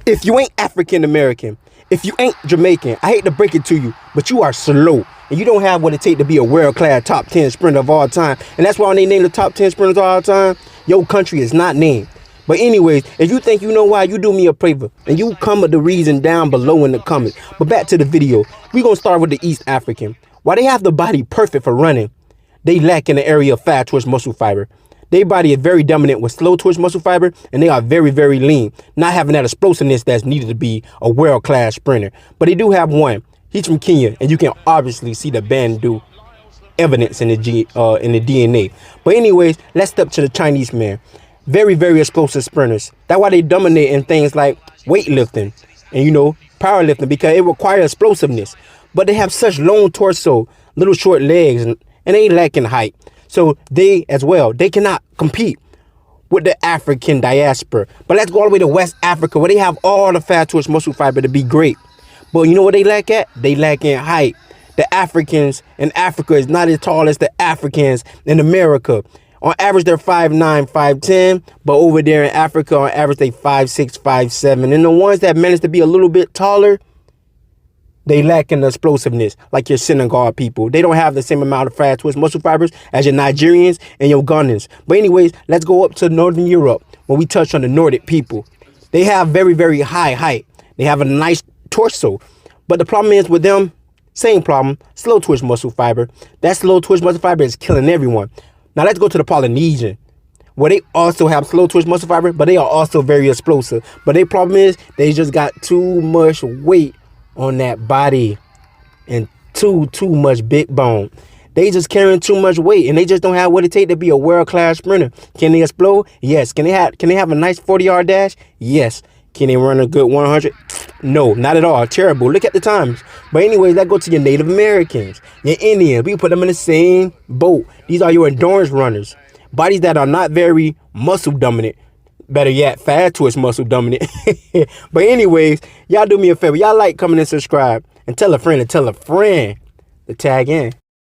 If you ain't African American, if you ain't Jamaican, I hate to break it to you, but you are slow. And you don't have what it takes to be a world-class top 10 sprinter of all time. And that's why when they name the top 10 sprinters of all time, your country is not named. But anyways, if you think you know why, you do me a favor. And you comment the reason down below in the comments. But back to the video. We're going to start with the East African. While they have the body perfect for running, they lack in the area of fast twitch muscle fiber. Their body is very dominant with slow twitch muscle fiber, and they are very, very lean, not having that explosiveness that's needed to be a world-class sprinter. But they do have one. He's from Kenya, and you can obviously see the Bandu evidence in the DNA. But anyways, let's step to the Chinese man. Very, very explosive sprinters. That's why they dominate in things like weightlifting and, you know, powerlifting, because it requires explosiveness. But they have such long torso, little short legs, and they lack in height. So they, as well, they cannot compete with the African diaspora. But let's go all the way to West Africa, where they have all the fast twitch muscle fiber to be great. But you know what they lack at? They lack in height. The Africans in Africa is not as tall as the Africans in America. On average, they're 5'9", 5'10", but over there in Africa, on average, they 5'6", 5'7". And the ones that manage to be a little bit taller, they lack in the explosiveness, like your Senegal people. They don't have the same amount of fast twitch muscle fibers as your Nigerians and your Ghanaians. But anyways, let's go up to Northern Europe, when we touch on the Nordic people. They have very, very high height. They have a nice torso. But the problem is with them, same problem, slow twitch muscle fiber. That slow twitch muscle fiber is killing everyone. Now let's go to the Polynesian, where they also have slow twitch muscle fiber, but they are also very explosive. But their problem is they just got too much weight on that body and too much big bone. They just carrying too much weight, and they just don't have what it takes to be a world-class sprinter. Can they explode? Yes. Can they have a nice 40-yard dash? Yes. Can they run a good 100? No, not at all. Terrible. Look at the times. But anyways, let's go to your Native Americans, your Indians. We put them in the same boat. These are your endurance runners. Bodies that are not very muscle dominant. Better yet, fast twitch muscle dominant. But anyways, y'all do me a favor. Y'all like, comment, and subscribe. And tell a friend to tag in.